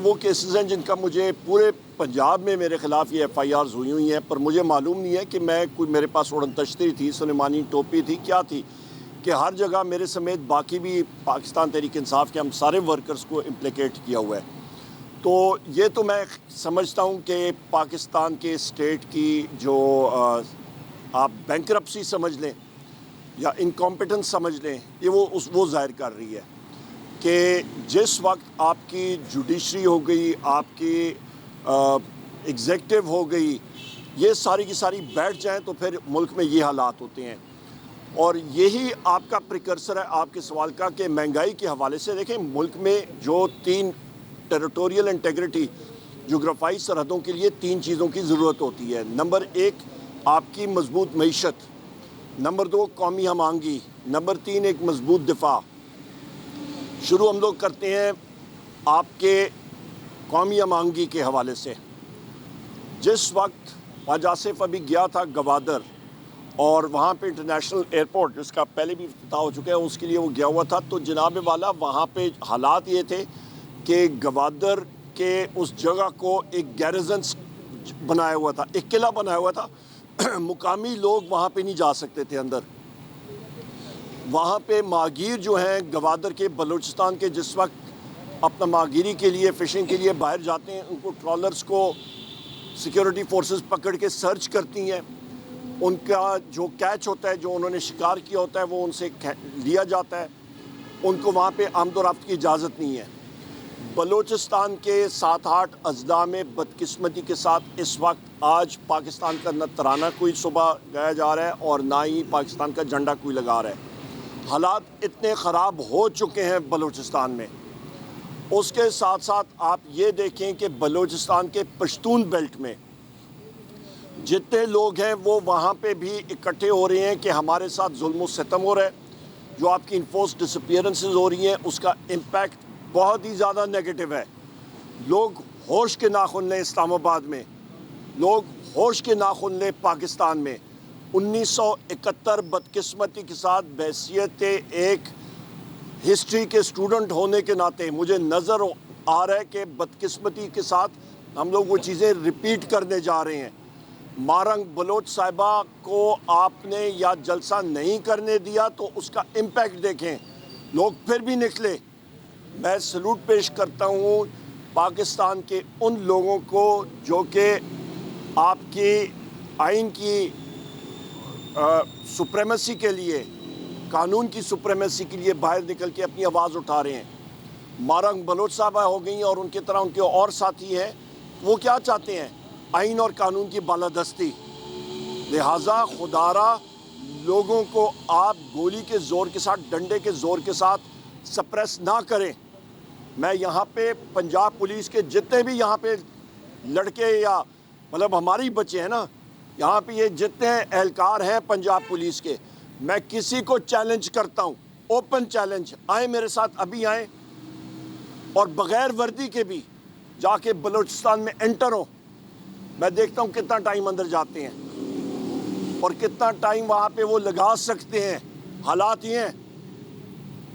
وہ کیسز ہیں جن کا مجھے پورے پنجاب میں میرے خلاف یہ ایف آئی آرز ہوئی ہیں، پر مجھے معلوم نہیں ہے کہ میرے پاس اڑن تشتری تھی، سلیمانی ٹوپی تھی، کیا تھی کہ ہر جگہ میرے سمیت باقی بھی پاکستان تحریک انصاف کے ہم سارے ورکرز کو امپلیکیٹ کیا ہوا ہے۔ تو یہ تو میں سمجھتا ہوں کہ پاکستان کے اسٹیٹ کی جو آپ بینکرپسی سمجھ لیں یا انکمپیٹنس سمجھ لیں، یہ وہ ظاہر کر رہی ہے کہ جس وقت آپ کی جوڈیشری ہو گئی، آپ کی ایگزیکٹو ہو گئی، یہ ساری کی ساری بیٹھ جائیں تو پھر ملک میں یہ حالات ہوتے ہیں۔ اور یہی آپ کا پریکرسر ہے آپ کے سوال کا کہ مہنگائی کے حوالے سے دیکھیں ملک میں جو تین ٹیریٹوریل انٹیگریٹی، جغرافائی سرحدوں کے لیے تین چیزوں کی ضرورت ہوتی ہے۔ نمبر ایک آپ کی مضبوط معیشت، نمبر دو قومی ہم آہنگی، نمبر تین ایک مضبوط دفاع۔ شروع ہم لوگ کرتے ہیں آپ کے قومی ہم آہنگی کے حوالے سے۔ جس وقت خواجہ آصف ابھی گیا تھا گوادر اور وہاں پہ انٹرنیشنل ایئرپورٹ جس کا پہلے بھی افتتاح ہو چکا ہے اس کے لیے وہ گیا ہوا تھا، تو جناب والا وہاں پہ حالات یہ تھے کہ گوادر کے اس جگہ کو ایک گیریزن بنایا ہوا تھا، ایک قلعہ بنایا ہوا تھا، مقامی لوگ وہاں پہ نہیں جا سکتے تھے اندر۔ وہاں پہ ماہگیر جو ہیں گوادر کے، بلوچستان کے، جس وقت اپنا ماہگیری کے لیے فشنگ کے لیے باہر جاتے ہیں، ان کو ٹرالرز کو سیکیورٹی فورسز پکڑ کے سرچ کرتی ہیں، ان کا جو کیچ ہوتا ہے، جو انہوں نے شکار کیا ہوتا ہے وہ ان سے لیا جاتا ہے، ان کو وہاں پہ آمد و رفت کی اجازت نہیں ہے۔ بلوچستان کے 7-8 اضلاع میں بدقسمتی کے ساتھ اس وقت آج پاکستان کا نہ ترانہ کوئی صبح گایا جا رہا ہے اور نہ ہی پاکستان کا جھنڈا کوئی لگا رہا ہے۔ حالات اتنے خراب ہو چکے ہیں بلوچستان میں۔ اس کے ساتھ ساتھ آپ یہ دیکھیں کہ بلوچستان کے پشتون بیلٹ میں جتنے لوگ ہیں وہ وہاں پہ بھی اکٹھے ہو رہے ہیں کہ ہمارے ساتھ ظلم و ستم ہو رہا ہے، جو آپ کی انفورس ڈس اپیئرنسز ہو رہی ہیں اس کا امپیکٹ بہت ہی زیادہ نیگیٹو ہے۔ لوگ ہوش کے ناخن لیں اسلام آباد میں، لوگ ہوش کے ناخن لیں پاکستان میں۔ 1971 بدقسمتی کے ساتھ بحیثیت ایک ہسٹری کے اسٹوڈنٹ ہونے کے ناطے مجھے نظر آ رہا ہے کہ بدقسمتی کے ساتھ ہم لوگ وہ چیزیں ریپیٹ کرنے جا رہے ہیں۔ مارنگ بلوچ صاحبہ کو آپ نے یا جلسہ نہیں کرنے دیا تو اس کا امپیکٹ دیکھیں، لوگ پھر بھی نکلے۔ میں سلوٹ پیش کرتا ہوں پاکستان کے ان لوگوں کو جو کہ آپ کی آئین کی سپریمیسی کے لیے، قانون کی سپریمیسی کے لیے باہر نکل کے اپنی آواز اٹھا رہے ہیں۔ مارنگ بلوچ صاحبہ ہو گئی اور ان کی طرح ان کے اور ساتھی ہیں، وہ کیا چاہتے ہیں؟ آئین اور قانون کی بالادستی۔ لہٰذا خدارہ لوگوں کو آپ گولی کے زور کے ساتھ، ڈنڈے کے زور کے ساتھ سپریس نہ کریں۔ میں یہاں پہ پنجاب پولیس کے جتنے بھی یہاں پہ لڑکے یا مطلب ہماری بچے ہیں نا، یہاں پہ یہ جتنے اہلکار ہیں پنجاب پولیس کے، میں کسی کو چیلنج کرتا ہوں، اوپن چیلنج، آئیں میرے ساتھ ابھی آئیں اور بغیر وردی کے بھی جا کے بلوچستان میں انٹر ہوں۔ میں دیکھتا ہوں کتنا ٹائم اندر جاتے ہیں اور کتنا ٹائم وہاں پہ وہ لگا سکتے ہیں۔ حالات یہ ہیں۔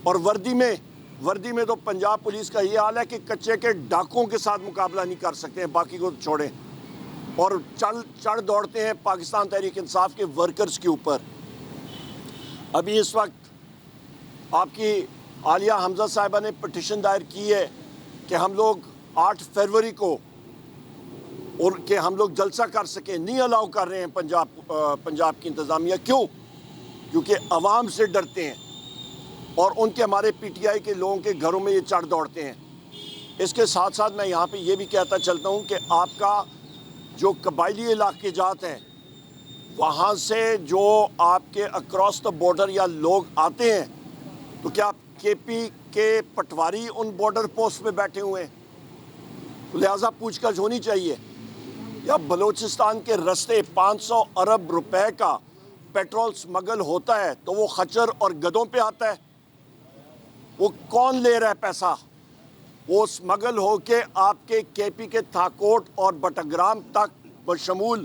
اور وردی میں تو پنجاب پولیس کا یہ حال ہے کہ کچے کے ڈاکوں کے ساتھ مقابلہ نہیں کر سکتے ہیں، باقی کو چھوڑیں، اور چڑھ دوڑتے ہیں پاکستان تحریک انصاف کے ورکرز کے اوپر۔ ابھی اس وقت آپ کی عالیہ حمزہ صاحبہ نے پٹیشن دائر کی ہے کہ ہم لوگ 8 فروری کو اور کہ ہم لوگ جلسہ کر سکیں، نہیں الاؤ کر رہے ہیں پنجاب کی انتظامیہ۔ کیوں؟ کیونکہ عوام سے ڈرتے ہیں اور ان کے ہمارے پی ٹی آئی کے لوگوں کے گھروں میں یہ چڑھ دوڑتے ہیں۔ اس کے ساتھ ساتھ میں یہاں پہ یہ بھی کہتا چلتا ہوں کہ آپ کا جو قبائلی علاقے جات ہیں وہاں سے جو آپ کے اکراس دا بارڈر یا لوگ آتے ہیں، تو کیا کے پی کے پٹواری ان بارڈر پوسٹ پہ بیٹھے ہوئے ہیں؟ لہٰذا پوچھ گچھ ہونی چاہیے۔ یا بلوچستان کے رستے 500 ارب روپے کا پیٹرول سمگل ہوتا ہے تو وہ خچر اور گدوں پہ آتا ہے؟ وہ کون لے رہا ہے پیسہ؟ وہ سمگل ہو کے آپ کے کے پی کے تھاکوٹ اور بٹگرام تک بشمول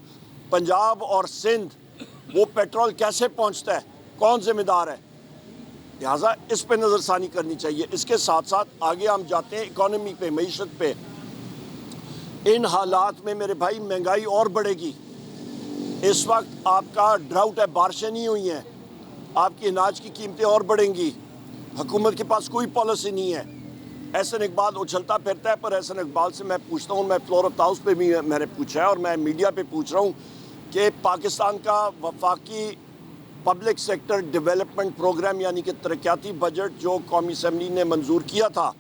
پنجاب اور سندھ وہ پیٹرول کیسے پہنچتا ہے؟ کون ذمہ دار ہے؟ لہٰذا اس پہ نظر ثانی کرنی چاہیے۔ اس کے ساتھ ساتھ آگے ہم جاتے ہیں اکانومی پہ، معیشت پہ۔ ان حالات میں میرے بھائی مہنگائی اور بڑھے گی. اس وقت آپ کا ڈراؤٹ ہے, بارشیں نہیں ہوئی ہیں, آپ کی اناج کی قیمتیں اور بڑھیں گی. حکومت کے پاس کوئی پالیسی نہیں ہے. احسن اقبال اچھلتا پھرتا ہے, پر احسن اقبال سے میں پوچھتا ہوں, میں فلور آف ہاؤس پہ بھی میں نے پوچھا ہے اور میں میڈیا پہ پوچھ رہا ہوں کہ پاکستان کا وفاقی پبلک سیکٹر ڈیولپمنٹ پروگرام یعنی کہ ترقیاتی بجٹ جو قومی اسمبلی نے منظور کیا تھا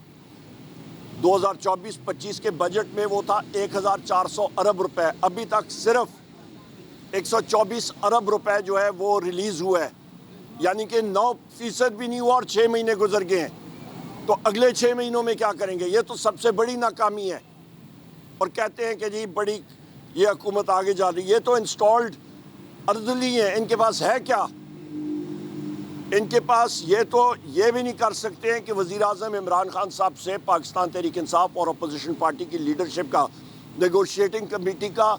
2024-25 کے بجٹ میں, وہ تھا 1400 ارب روپے. ابھی تک صرف 124 ارب روپے جو ہے وہ ریلیز ہوا ہے, یعنی کہ 9% بھی نہیں ہوا اور 6 مہینے گزر گئے ہیں. تو اگلے 6 مہینوں میں کیا کریں گے؟ یہ تو سب سے بڑی ناکامی ہے. اور کہتے ہیں کہ جی بڑی یہ حکومت آگے جا رہی ہے. یہ تو انسٹالڈ ارذلی ہیں, ان کے پاس ہے کیا؟ ان کے پاس یہ تو یہ بھی نہیں کر سکتے ہیں کہ وزیر اعظم عمران خان صاحب سے پاکستان تحریک انصاف اور اپوزیشن پارٹی کی لیڈرشپ کا نیگوشیٹنگ کمیٹی کا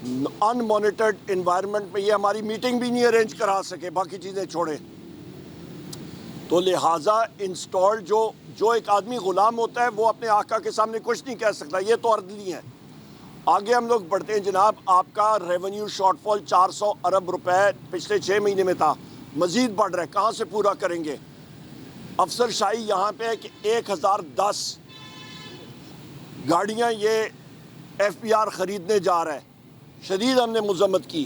ان مانیٹرڈ انوائرمنٹ میں یہ ہماری میٹنگ بھی نہیں ارینج کرا سکے, باقی چیزیں چھوڑیں. تو لہٰذا انسٹال جو ایک آدمی غلام ہوتا ہے وہ اپنے آقا کے سامنے کچھ نہیں کہہ سکتا. یہ تو ارذلی ہیں. آگے ہم لوگ بڑھتے ہیں جناب. آپ کا ریونیو شارٹ فال 400 ارب روپے پچھلے 6 مہینے میں تھا, مزید بڑھ رہا ہے. کہاں سے پورا کریں گے؟ افسر شاہی یہاں پہ ہے کہ 1010 گاڑیاں یہ ایف پی آر خریدنے جا رہا ہے. شدید ہم نے مذمت کی.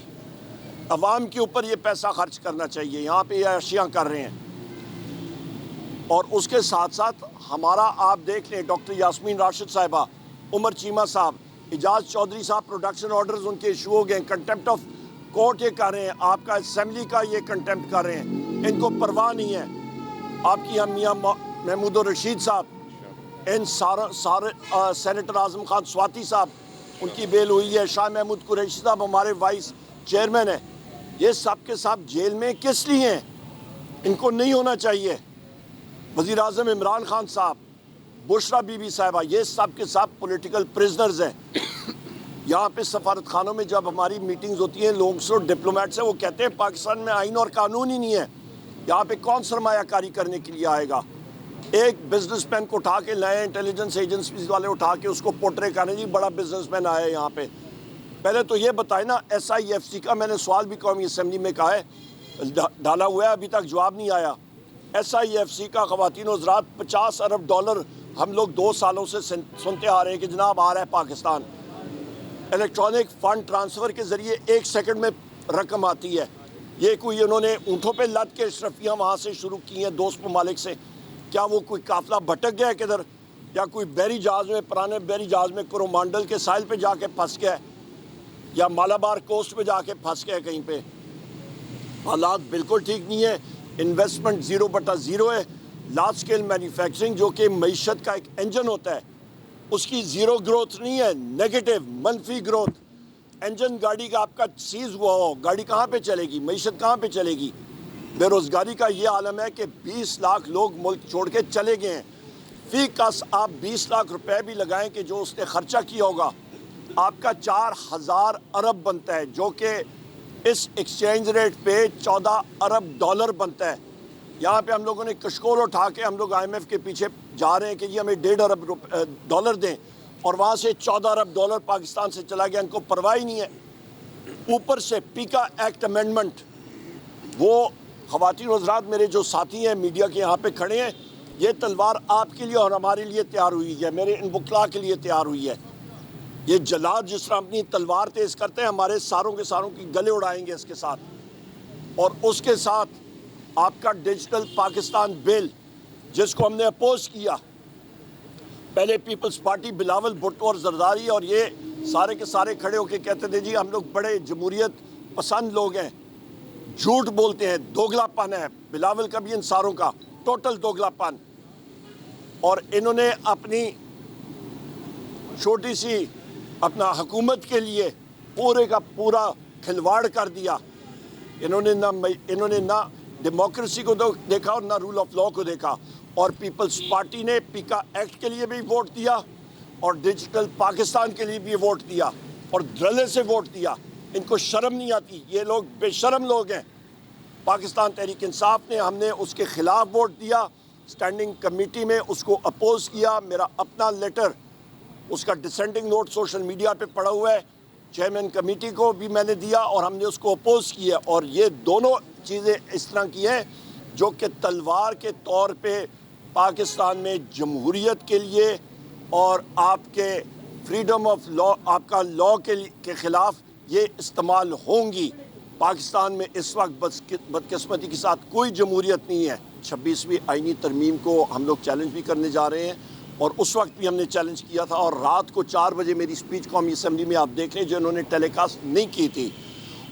عوام کے اوپر یہ پیسہ خرچ کرنا چاہیے, یہاں پہ یہ اشیاء کر رہے ہیں. اور اس کے ساتھ ساتھ ہمارا آپ دیکھ لیں, ڈاکٹر یاسمین راشد صاحبہ, عمر چیمہ صاحب, اعجاز چودھری صاحب, پروڈکشن آرڈرز ان کے ایشو ہو گئے, کنٹمپٹ آف کورٹ یہ کر رہے ہیں, آپ کا اسمبلی کا یہ کنٹمپٹ کر رہے ہیں. ان کو پرواہ نہیں ہے. آپ کی ہم میاں محمود الرشید صاحب, ان سارے سینیٹر اعظم خان سواتی صاحب, ان کی بیل ہوئی ہے. شاہ محمود قریشی صاحب ہمارے وائس چیئرمین ہیں. یہ سب کے سب جیل میں کس لیے ہیں؟ ان کو نہیں ہونا چاہیے. وزیر اعظم عمران خان صاحب, بشرا بی بی صاحبہ, یہ سب کے سب پولیٹیکل پرزنرز ہیں. یہاں پہ سفارت خانوں میں جب ہماری میٹنگز ہوتی ہیں, لوگ سے ڈپلومیٹس ہیں, وہ کہتے ہیں پاکستان میں آئین اور قانون ہی نہیں ہے, یہاں پہ کون سرمایہ کاری کرنے کے لیے آئے گا؟ ایک بزنس مین کو اٹھا کے لائے, انٹیلیجنس ایجنسیز والے اٹھا کے اس کو پورٹرے کرنے, جی بڑا بزنس مین آیا ہے یہاں پہ. پہلے تو یہ بتائیں نا, ایس آئی ایف سی کا میں نے سوال بھی قومی اسمبلی میں کہا ہے, ڈالا ہوا ہے, ابھی تک جواب نہیں آیا. ایس آئی ایف سی کا خواتین و حضرات $50 ارب ہم لوگ 2 سالوں سے سنتے آ رہے ہیں کہ جناب آ رہا ہے پاکستان. الیکٹرانک فنڈ ٹرانسفر کے ذریعے 1 سیکنڈ میں رقم آتی ہے. یہ کوئی انہوں نے اونٹوں پہ لد کے اشرفیاں وہاں سے شروع کی ہیں دوست ممالک سے. کیا وہ کوئی قافلہ بھٹک گیا ہے کدھر, یا کوئی بحری جہاز میں, پرانے بحری جہاز میں کورومانڈل کے ساحل پہ جا کے پھنس گیا ہے, یا مالابار کوسٹ پہ جا کے پھنس گیا ہے کہیں پہ؟ حالات بالکل ٹھیک نہیں ہے. انویسٹمنٹ 0/0 ہے. لارج سکیل مینوفیکچرنگ جو کہ معیشت کا ایک انجن ہوتا ہے, اس کی زیرو گروتھ نہیں ہے, نیگیٹو منفی گروتھ. انجن گاڑی کا آپ کا سیز ہوا ہو, گاڑی کہاں پہ چلے گی؟ معیشت کہاں پہ چلے گی؟ بے روزگاری کا یہ عالم ہے کہ 20 لاکھ لوگ ملک چھوڑ کے چلے گئے ہیں. فی کس آپ 20 لاکھ روپے بھی لگائیں کہ جو اس نے خرچہ کیا ہوگا, آپ کا 4000 ارب بنتا ہے, جو کہ اس ایکسچینج ریٹ پہ $14 ارب بنتا ہے. یہاں پہ ہم لوگوں نے کشکول اٹھا کے ہم لوگ آئی ایم ایف کے پیچھے جا رہے ہیں کہ جی ہمیں $1.5 ارب دیں, اور وہاں سے $14 ارب پاکستان سے چلا گیا. ان کو پرواہ ہی نہیں ہے. اوپر سے پیکا ایکٹ امینڈمنٹ, وہ خواتین حضرات میرے جو ساتھی ہیں میڈیا کے یہاں پہ کھڑے ہیں, یہ تلوار آپ کے لیے اور ہمارے لیے تیار ہوئی ہے, میرے ان وکلا کے لیے تیار ہوئی ہے. یہ جلاد جس طرح اپنی تلوار تیز کرتے ہیں, ہمارے ساروں کے ساروں کی گلے اڑائیں گے اس کے ساتھ. اور اس کے ساتھ آپ کا ڈیجیٹل پاکستان بل, جس کو ہم نے اپوز کیا, پہلے پیپلز پارٹی بلاول بھٹو اور زرداری, اور یہ سارے کے سارے کھڑے ہو کے کہتے تھے جی ہم لوگ بڑے جمہوریت پسند لوگ ہیں, جھوٹ بولتے ہیں, دوگلا پن ہے. بلاول کا بھی ان ساروں کا ٹوٹل دوگلا پن. اور انہوں نے اپنی چھوٹی سی اپنا حکومت کے لیے پورے کا پورا کھلواڑ کر دیا. انہوں نے نہ ڈیموکریسی کو دیکھا اور نہ رول آف لاء کو دیکھا. اور پیپلز پارٹی نے پیکا ایکٹ کے لیے بھی ووٹ دیا, اور ڈیجیٹل پاکستان کے لیے بھی ووٹ دیا, اور دھڑلے سے ووٹ دیا. ان کو شرم نہیں آتی, یہ لوگ بے شرم لوگ ہیں. پاکستان تحریک انصاف نے, ہم نے اس کے خلاف ووٹ دیا, اسٹینڈنگ کمیٹی میں اس کو اپوز کیا. میرا اپنا لیٹر اس کا ڈسینٹنگ نوٹ سوشل میڈیا پہ پڑا ہوا ہے، چیئرمین کمیٹی کو بھی میں نے دیا اور ہم نے اس کو اپوز کیا، اور یہ دونوں چیزیں اس طرح کی ہیں جو کہ تلوار کے طور پہ پاکستان میں جمہوریت کے لیے اور آپ کے فریڈم آف لا، آپ کا لا کے خلاف یہ استعمال ہوں گی۔ پاکستان میں اس وقت بدقسمتی کے ساتھ کوئی جمہوریت نہیں ہے۔ 26ویں آئینی ترمیم کو ہم لوگ چیلنج بھی کرنے جا رہے ہیں، اور اس وقت بھی ہم نے چیلنج کیا تھا، اور رات کو 4 بجے میری سپیچ قومی اسمبلی میں آپ دیکھ لیں جو انہوں نے ٹیلی کاسٹ نہیں کی تھی،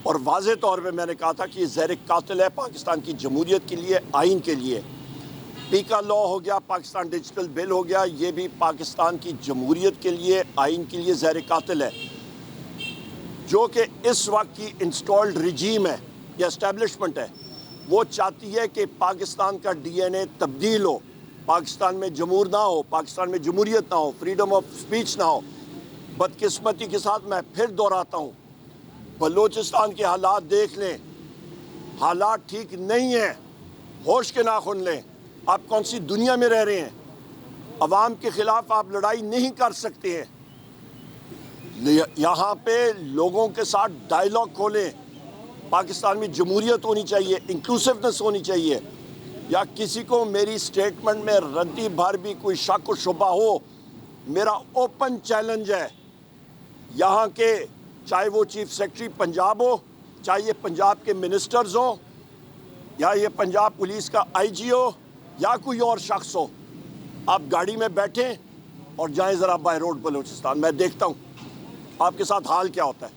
اور واضح طور پہ میں نے کہا تھا کہ یہ زہر قاتل ہے پاکستان کی جمہوریت کے لیے، آئین کے لیے۔ پیکا لا ہو گیا، پاکستان ڈیجیٹل بل ہو گیا، یہ بھی پاکستان کی جمہوریت کے لیے، آئین کے لیے زہر قاتل ہے۔ جو کہ اس وقت کی انسٹالڈ رجیم ہے یا اسٹیبلشمنٹ ہے، وہ چاہتی ہے کہ پاکستان کا ڈی این اے تبدیل ہو، پاکستان میں جمہور نہ ہو، پاکستان میں جمہوریت نہ ہو، فریڈم آف سپیچ نہ ہو۔ بدقسمتی کے ساتھ میں پھر دہراتا ہوں، بلوچستان کے حالات دیکھ لیں، حالات ٹھیک نہیں ہیں، ہوش کے ناخن لیں۔ آپ کون سی دنیا میں رہ رہے ہیں؟ عوام کے خلاف آپ لڑائی نہیں کر سکتے ہیں۔ یہاں پہ لوگوں کے ساتھ ڈائیلاگ کھولیں، پاکستان میں جمہوریت ہونی چاہیے، انکلوسیونیس ہونی چاہیے۔ یا کسی کو میری سٹیٹمنٹ میں ردی بھر بھی کوئی شک و شبہ ہو، میرا اوپن چیلنج ہے، یہاں کے چاہے وہ چیف سیکرٹری پنجاب ہو، چاہے یہ پنجاب کے منسٹرز ہوں، یا یہ پنجاب پولیس کا آئی جی ہو، یا کوئی اور شخص ہو، آپ گاڑی میں بیٹھیں اور جائیں ذرا بائی روڈ بلوچستان، میں دیکھتا ہوں آپ کے ساتھ حال کیا ہوتا ہے۔